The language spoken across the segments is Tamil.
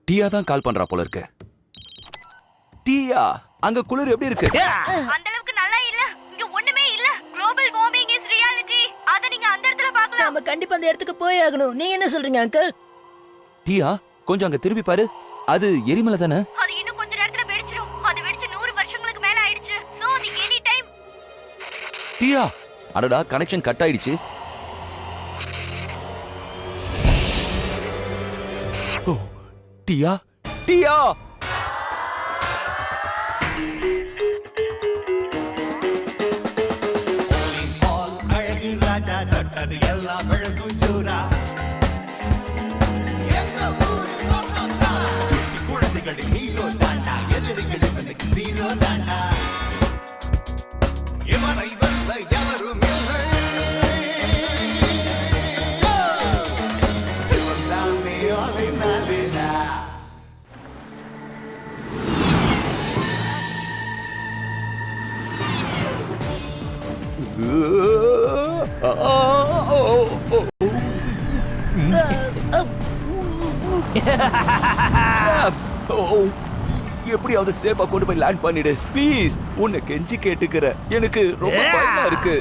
டியா தான் கால் பண்றா போல இருக்கு. டியா, அங்க குளிர் எப்படி இருக்கு? அந்த அளவுக்கு நல்லா இல்ல. இங்க ஒண்ணுமே இல்ல. Global warming is reality. அத நீங்க அந்த இடத்துல பார்க்கலாம். நாம கண்டிப்பா அந்த இடத்துக்கு போய் ஆகணும். நீங்க என்ன சொல்றீங்க அங்கிள்? டியா, கொஞ்சம் அங்க திரும்பி பாரு. அது எரிமலை தானே? அது இன்னும் கொஞ்ச நேரத்துல வெடிச்சிரும். அது வெடிச்சு 100 வருஷங்களுக்கு மேல ஆயிடுச்சு. சோ அது எனி டைம். டியா, அடடா, கனெக்ஷன் கட் ஆயிடுச்சு. டியா, டியா, எப்படியாவது சேஃபா கொண்டு போய் லேண்ட் பண்ணிடு ப்ளீஸ். உன்னை கெஞ்சி கேட்டுக்கிற. எனக்கு ரொம்ப பயமா இருக்கு.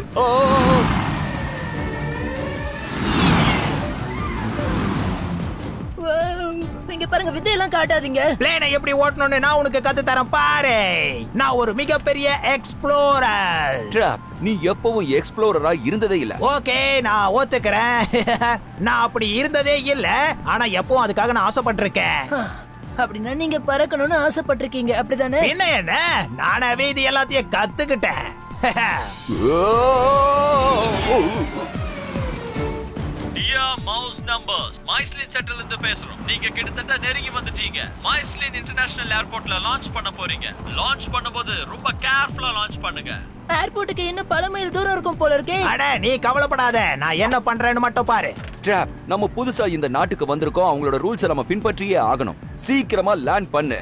நீங்க பாருங்க, வித்தையெல்லாம் காட்டாதீங்க. பிளேனை எப்படி ஓட்டணும்னு நான் உனக்கு கத்து தரேன் பாரு. நான் ஒரு மிகப்பெரிய எக்ஸ்ப்ளோரர். ட்ராப், நீ எப்பவும் எக்ஸ்ப்ளோரரா இருந்ததே இல்ல. ஓகே, நான் ஒத்துக்கிறேன். நான் அப்படி இருந்ததே இல்ல. ஆனா எப்பவும் அதுக்காக நான் ஆசைப்பட்டிருக்கேன். அப்படின்னா நீங்க பறக்கணும்னு ஆசைப்பட்டிருக்கீங்க, அப்படிதானே? என்ன நானாவே இது எல்லாத்தையும் கத்துக்கிட்டேன். டியா மவுஸ் நம்பர்ஸ் மைஸ்லின் சென்டர்ல இருந்து பேசுறோம். நீங்க கிட்டத்தட்ட நெருங்கி வந்துட்டீங்க. மைஸ்லின் இன்டர்நேஷனல் ஏர்போர்ட்ல லான்ச் பண்ண போறீங்க. லான்ச் பண்ணும்போது ரொம்ப கேர்ஃபுல்லா லான்ச் பண்ணுங்க. ஏர்போர்ட்டுக்கு இன்னும் பல மைல் தூரம் இருக்கும் போல இருக்கே. அட, நீ கவலைப்படாத. நான் என்ன பண்றேன்னு மட்டும் பாரு. ட்ராப், நம்ம புதுசா இந்த நாட்டுக்கு வந்திருக்கோம். அவங்களோட ரூல்ஸை நம்ம பின்பற்றியே ஆகணும். சீக்கிரமா லேண்ட் பண்ணு.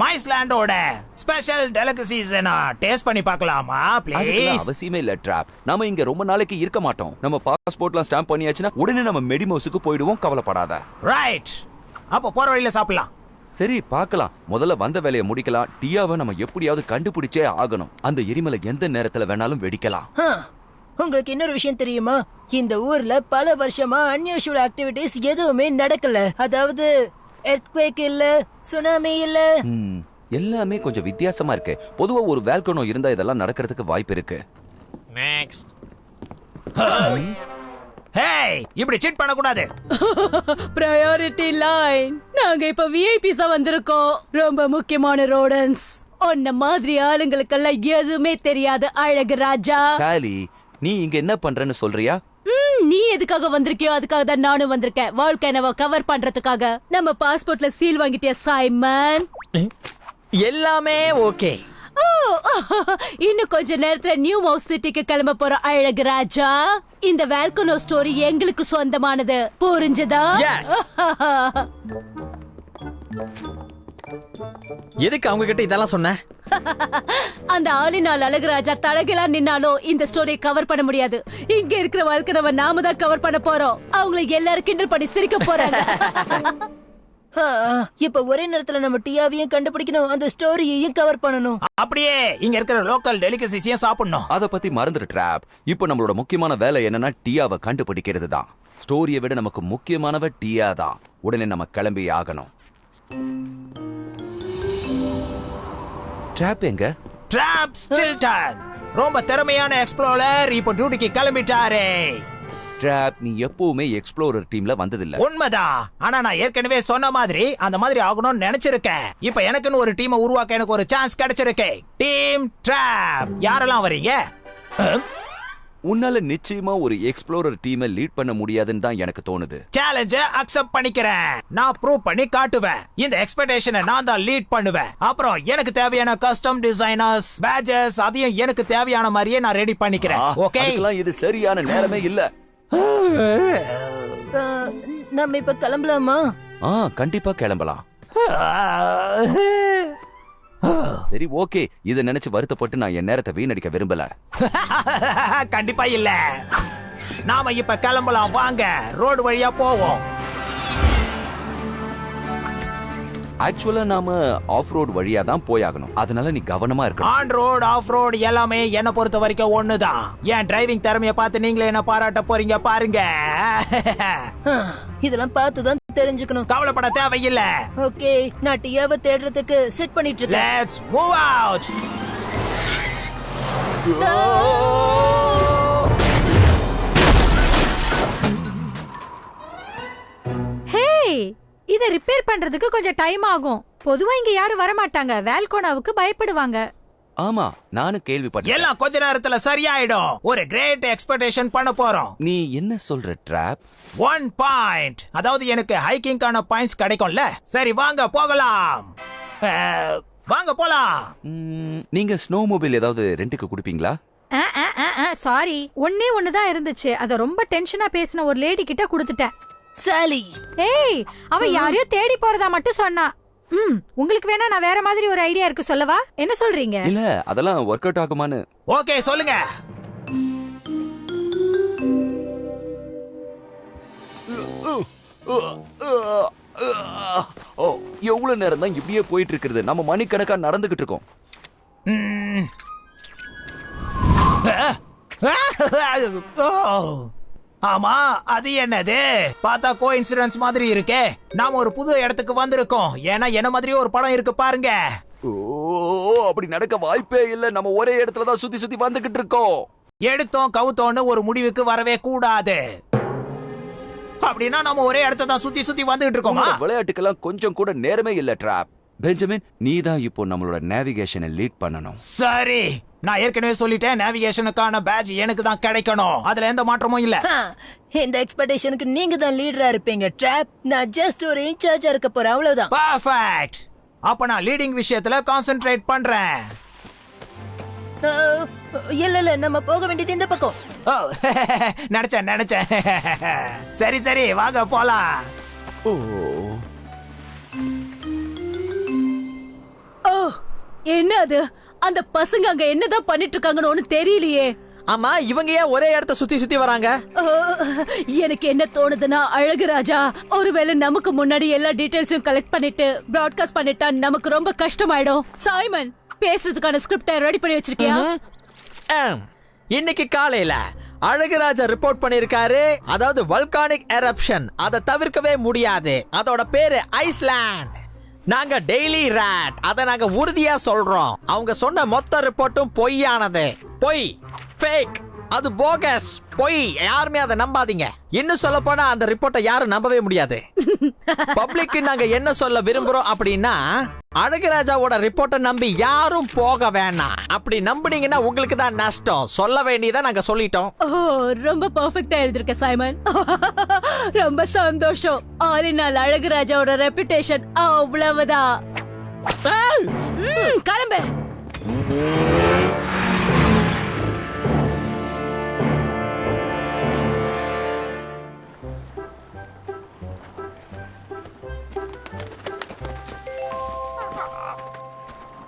மைஸ்லாண்டோட ஸ்பெஷல் டெலிகசிஸ் டேஸ்ட் பண்ணி பார்க்கலாமா ப்ளீஸ்? அவசியமே இல்ல ட்ராப். நாம இங்க ரொம்ப நாளைக்கு இருக்க மாட்டோம். நம்ம பாஸ்போர்ட்லாம் ஸ்டாம்ப் பண்ணியாச்சுன்னா உடனே நம்ம மெடிமோஸுக்கு போயிடுவோம். கவலைப்படாத. ரைட், அப்ப போற வழியில சாப்பிடலாம். சரி, பார்க்கலாம். முதல்ல வந்த வேலையை முடிக்கலாம். டியாவை நம்ம எப்படியாவது கண்டுபிடிச்சே ஆகணும். அந்த எரிமலை எந்த நேரத்துல வேணாலும் வெடிக்கலாம். உங்களுக்கு இன்னொரு விஷயம் தெரியுமா? இந்த ஊர்ல பல வருஷமா அன்யூஷுவல் ஆக்டிவிட்டிஸ் எதுவுமே நடக்கல. அதாவது எர்த்குவேக் இல்ல, சுனாமி இல்ல. எல்லாமே கொஞ்சம் வித்தியாசமா இருக்கு. பொதுவா ஒரு வால்கனோ இருந்தா இதெல்லாம் நடக்கிறதுக்கு வாய்ப்பு இருக்கு. நெக்ஸ்ட். ஹேய், இப்படி சீட் பண்ண கூடாது. Priority line. நாங்க இப்ப விஐபிஸா வந்திருக்கோம். ரொம்ப முக்கியமான ரோடன்ஸ். உன்ன மாதிரி ஆளுங்களுக்கெல்லாம் எதுவுமே தெரியாது அழகு ராஜா. சாலி, நீ இங்க என்ன பண்றன்னு சொல்றியா? நீ எதுக்காக வந்திருக்கியோ அதுக்காக தான் நானும் வந்திருக்கேன். வால்கனோவை கவர் பண்றதுக்காக. நம்ம பாஸ்போர்ட்ல சீல் வாங்கிட்டியா சைமன்? எல்லாமே ஓகே. இன்னும் கொஞ்ச நேரத்துல நியூ மவுஸ் சிட்டிக்கு கிளம்ப போற அழகு ராஜா. இந்த வால்கனோ ஸ்டோரி எங்களுக்கு சொந்தமானது, புரிஞ்சதா? எதுக்கு அவங்க கிட்ட இதெல்லாம் சொன்ன? அந்த ஆளினால் அழகுராஜா தலகிலா நின்னாலும் இந்த ஸ்டோரியை கவர் பண்ண முடியாது. இங்க இருக்கிற வால்கனோவை நாம தான் கவர் பண்ண போறோம். அவங்களை எல்லாரும் கிண்டல் பண்ணி சிரிக்க போறாங்க. இப்ப ஒரே நேரத்துல நம்ம டியாவையும் கண்டுபிடிக்கணும், அந்த ஸ்டோரியையும் கவர் பண்ணணும். அப்படியே இங்க இருக்கிற லோக்கல் டெலிகசிஸையும் சாப்பிடணும். அத பத்தி மறந்துடு ட்ராப். இப்போ நம்மளோட முக்கியமான வேலை என்னன்னா டியாவை கண்டுபிடிக்கிறது தான். ஸ்டோரியை விட நமக்கு முக்கியமானவ டியா தான். உடனே நம்ம கிளம்பி ஆகணும். ட்ராப் எங்க? ட்ராப் ஸ்டில்டன் ரொம்ப திறமையான எக்ஸ்ப்ளோரர் இப்போ டியூட்டிக்கு கிளம்பிட்டாரே. ட்ராப், நீ எப்பவுமே எக்ஸ்ப்ளோரர் டீம்ல வந்ததில்ல. உண்மைதான். ஆனா நான் ஏற்கனவே சொன்ன மாதிரி அந்த மாதிரி ஆகணும்னு நினைச்சிருக்கேன். இப்ப எனக்குன்னு ஒரு டீமை உருவாக்க எனக்கு ஒரு சான்ஸ் கிடைச்சிருக்கு. Team drop. யாரெல்லாம் வரீங்க? உன்னால நிச்சயமா ஒரு எக்ஸ்ப்ளோரர் டீமை லீட் பண்ண முடியாதுன்னு தான் எனக்கு தோணுது. சேலஞ்ச அக்செப்ட் பண்ணிக்கிறேன். நான் ப்ரூவ் பண்ணி காட்டுவேன். இந்த எக்ஸ்பெக்டேஷனை நான் தான் லீட் பண்ணுவேன். அப்புறம் எனக்கு தேவையான கஸ்டம் டிசைனர்ஸ், பேட்ஜஸ் அதையும் எனக்கு தேவையான மாதிரியே நான் ரெடி பண்ணிக்கிறேன். ஓகே, அதுக்கெல்லாம் இது சரியான நேரமே இல்ல. நம்ம இப்ப கிளம்பலாமா? கண்டிப்பா கிளம்பலாம். சரி ஓகே, இத நினைச்சு வருத்தப்பட்டு நான் என் நேரத்தை வீணடிக்க விரும்பல. கண்டிப்பா இல்ல. நாம இப்ப கிளம்பலாம், வாங்க ரோடு வழியா போவோம். ஆக்சுவலா நாம ஆஃப் ரோட் வழியா தான் போயாகணும். அதனால நீ கவனமா இருக்கணும். ஆன் ரோட் ஆஃப் ரோட் எல்லாமே என்ன பொறுத்த வரைக்கும் ஒண்ணுதான். என் டிரைவிங் திறமைய பார்த்து நீங்களே என்ன பாராட்ட போறீங்க பாருங்க. இதெல்லாம் பார்த்து தான் தெரிஞ்சுக்கணும். கவலைப்பட தேவையில்ல. ஓகே, நான் டியாவை தேடுறதுக்கு செட் பண்ணிட்டு இருக்கேன். Let's move out. ஹே, இத ரிப்பேர் பண்றதுக்கு கொஞ்சம் டைம் ஆகும். பொதுவா இங்க யாரும் வர மாட்டாங்க. வேல்கோனாவுக்கு பயப்படுவாங்க. ஆமா, நானும் கேள்விப்பட்டேன். எல்லாம் கொஞ்ச நேரத்துல சரியாயிடும். ஒரு கிரேட் எக்ஸ்பெக்டேஷன் பண்ண போறோம். நீ என்ன சொல்ற ட்ராப்? 1 பாயிண்ட், அதாவது எனக்கு ஹைக்கிங்கான பாயிண்ட்ஸ் கிடைக்கும்ல. சரி வாங்க போகலாம். வாங்க போலாம். நீங்க ஸ்னோ மொபைல் ஏதாவது ரெண்டுக்கு கொடுப்பீங்களா? சாரி, ஒன்னே ஒண்ணுதான் இருந்துச்சு. அத ரொம்ப டென்ஷனா பேசின ஒரு லேடி கிட்ட கொடுத்துட்டேன். சாலி, ஏய், அவ யாரையோ தேடி போறதா மட்டும் சொன்னா. உங்களுக்கு வேணா நான் வேற மாதிரி ஒரு ஐடியா இருக்கு, சொல்லவா? என்ன சொல்றீங்க? இல்ல, அதெல்லாம் ஒர்க் அவுட் ஆகுமான்னு. ஓகே சொல்லுங்க. எவ்வளவு நேரம் தான் இப்படியே போயிட்டு இருக்கிறது? நம்ம மணிக்கணக்கா நடந்துகிட்டு இருக்கோம். ஆமா, அது என்னது? பார்த்தா கோ இன்சிடென்ஸ் மாதிரி இருக்கே. நாம ஒரு புது இடத்துக்கு வந்திருக்கோம். ஏன்னா என்ன மாதிரியே ஒரு படம் இருக்கு பாருங்க. ஓ, அப்படி நடக்க வாய்ப்பே இல்ல. நம்ம ஒரே இடத்துல தான் சுத்தி சுத்தி வந்துகிட்டு இருக்கோம். எடுத்தோம் கவுத்தோன்னு ஒரு முடிவுக்கு வரவே கூடாது. அப்படின்னா நம்ம ஒரே இடத்த தான் சுத்தி சுத்தி வந்துகிட்டு இருக்கோமா? விளையாட்டுக்கெல்லாம் கொஞ்சம் கூட நேரமே இல்ல ட்ராப். பெஞ்சமின், நீ தான் இப்போ நம்மளோட நேவிகேஷனை லீட் பண்ணணும். சரி, நான் ஏற்கனவே சொல்லிட்டேன், நேவிகேஷனுக்கான பேட்ச் எனக்கு தான் கிடைக்கணும். அதுல எந்த மாற்றமும் இல்ல. இந்த எக்ஸ்பெக்டேஷனுக்கு நீங்க தான் லீடரா இருப்பீங்க ட்ராப். நான் ஜஸ்ட் ஒரு இன்சார்ஜா இருக்க போறேன், அவ்வளவுதான். பர்ஃபெக்ட். அப்ப நான் லீடிங் விஷயத்துல கான்சென்ட்ரேட் பண்றேன். இல்ல, நம்ம போக வேண்டியது இந்த பக்கம். நினைச்சேன். சரி சரி, வாங்க போலாம். ஓ, என்ன அது? அந்த பசங்க அங்க என்னதான் பண்ணிட்டு இருக்காங்கன்னு ஒண்ணு தெரியலையே. ஆமா, இவங்க ஏன் ஒரே இடத்த சுத்தி சுத்தி வராங்க? எனக்கு என்ன தோணுதுன்னா, அழகு ராஜா ஒருவேளை நமக்கு முன்னாடி எல்லா டீடைல்ஸையும் கலெக்ட் பண்ணிட்டு பிராட்காஸ்ட் பண்ணிட்டா நமக்கு ரொம்ப கஷ்டமாயிடும். சைமன், பேசுறதுக்கான ஸ்கிரிப்டை ரெடி பண்ணி வச்சிருக்கியா? இன்னைக்கு காலையில அழகுராஜா ரிப்போர்ட் பண்ணிருக்காரு. அதாவது வல்கானிக் எரப்ஷன், அதை தவிர்க்கவே முடியாது. அதோட பேரு ஐஸ்லாண்ட். நாங்க டெய்லி ராட், அதை நாங்க உறுதியா சொல்றோம். அவங்க சொன்ன மொத்த ரிப்போர்ட்டும் பொய்யானது. பொய், ஃபேக், அது போகஸ், பொய். யாருமே அதை நம்பாதீங்க. இன்னும் சொல்ல போனா அந்த ரிப்போர்ட்டை யாரும் நம்பவே முடியாது. பப்ளிக்கு நாங்க என்ன சொல்ல விரும்புறோம் அப்படின்னா, அழகுராஜாவோட ரிப்போர்ட்டை நம்பி யாரும் போக வேணாம். அப்படி நம்பினீங்கன்னா உங்களுக்கு தான் நஷ்டம். சொல்ல வேண்டியதை நாங்க சொல்லிட்டோம். ஓ, ரொம்ப பெர்ஃபெக்ட்டா எழுதிருக்க சைமன். ரொம்ப சந்தோஷம். ஆலினால் அழகுராஜாவோட ரெப்புடேஷன் அவ்வளவுதான். கிளம்பு.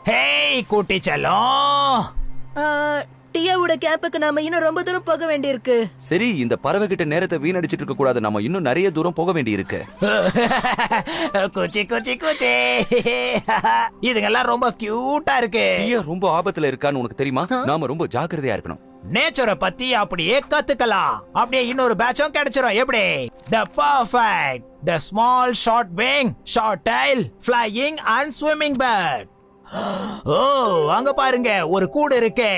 ஹேய் கூட்டி செல்லம். டியாவோட கேம்புக்கு நாம இன்னும் ரொம்ப தூரம் போக வேண்டியிருக்கு. சரி, இந்த பறவை கிட்ட நேரத்தை வீணடிச்சிட்டு இருக்க கூடாது. நம்ம இன்னும் நிறைய தூரம் போக வேண்டி இருக்கு. குச்சி குச்சி குச்சி. இதுங்கெல்லாம் ரொம்ப கியூட்டா இருக்கு. டியா ரொம்ப ஆபத்துல இருக்கான்னு உனக்கு தெரியுமா? நாம ரொம்ப ஜாக்கிரதையா இருக்கணும். நேச்சரை பத்தி அப்படியே கத்துக்கலாம். அப்படியே இன்னொரு பேட்சும் கிடைச்சிரும். எப்படி? The perfect, the small short wing, short tail, flying and swimming bird. ஓ, அங்க பாருங்க, ஒரு கூடு இருக்கே.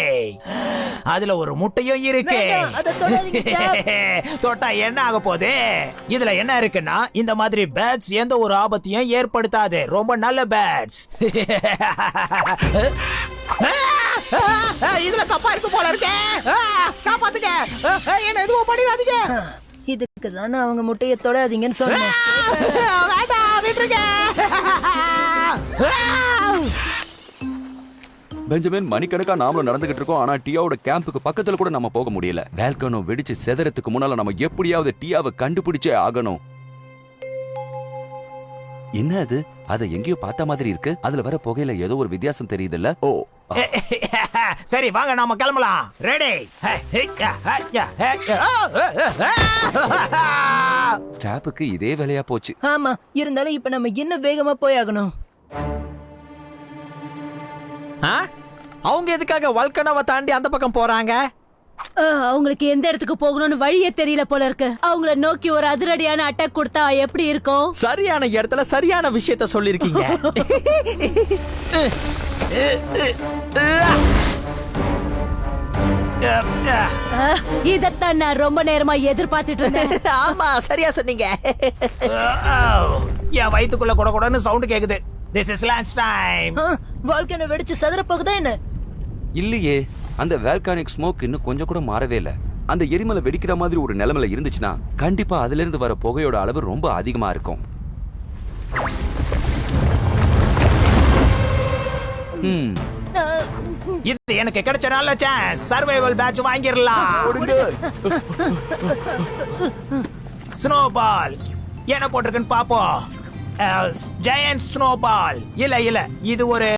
அதுல ஒரு முட்டையும் இருக்கு. தொட்டா என்ன ஆக போகுது? இதுல என்ன இருக்குன்னா, இந்த மாதிரி பேட்ஸ் எந்த ஒரு ஆபத்தையும் ஏற்படுத்தாது. ரொம்ப நல்ல பேட்ஸ். இதுல தப்பா இருக்கு போல இருக்கே. காப்பாத்துங்க, என்ன எதுவும் பண்ணிடாதீங்க. இதுக்கு தானே அவங்க முட்டைய தொடாதீங்கன்னு சொன்னேன். வேண்டாம், விட்டுருங்க. பெஞ்சமின், மணிக்கணக்கா நாமளும் நடந்துகிட்டு இருக்கோம். ஆனா டியாவோட கேம்புக்கு பக்கத்துல கூட நம்ம போக முடியல. வேல்கனோ வெடிச்சு செதறதுக்கு முன்னால நம்ம எப்படியாவது டியாவை கண்டுபிடிச்சே ஆகணும். என்ன அது? அத எங்கேயோ பார்த்த மாதிரி இருக்கு. அதுல வர புகையில ஏதோ ஒரு வித்தியாசம் தெரியுதுல்ல? ஓ, சரி வாங்க நாம கிளம்பலாம். ரெடி? டிராப்புக்கு இதே வேலையா போச்சு. ஆமா, இருந்தாலும் இப்ப நம்ம இன்னும் வேகமா போயாகணும். அவங்க எதுக்காக வல்கனோவை தாண்டி அந்த பக்கம் போறாங்க? அவங்களுக்கு எந்த இடத்துக்கு போகணும்னு வழியே தெரியல போல இருக்கு. அவங்கள நோக்கி ஒரு அதிரடியான அட்டாக் கொடுத்தா எப்படி இருக்கும்? சரியான இடத்துல சரியான விஷயத்த சொல்லிருக்கீங்க. இதத்தான் நான் ரொம்ப நேரமா எதிர்பார்த்துட்டு இருந்தேன். ஆமா, சரியா சொன்னீங்க. என் வயித்துக்குள்ள கூட கூடன்னு சவுண்ட் கேக்குது. This is lunch time. Volcano வெடிச்சு சதற போகுதா என்ன? இல்லையே, அந்த வால்கானிக் ஸ்மோக் இன்னும் கொஞ்சம் கூட மாறவே இல்ல. அந்த எரிமலை வெடிக்கிற மாதிரி ஒரு நிலைமையில இருந்துச்சுன்னா கண்டிப்பா அதுல இருந்து வர புகையோட அளவு ரொம்ப அதிகமா இருக்கும். இது எனக்கு கிடைச்ச நல்ல சான்ஸ். சர்வைவல் பேட்ச் வாங்கிரலாம். ஸ்னோபால் என்ன போட்டிருக்குன்னு பாப்போம். Giant snowball. இல்ல இது ஒரு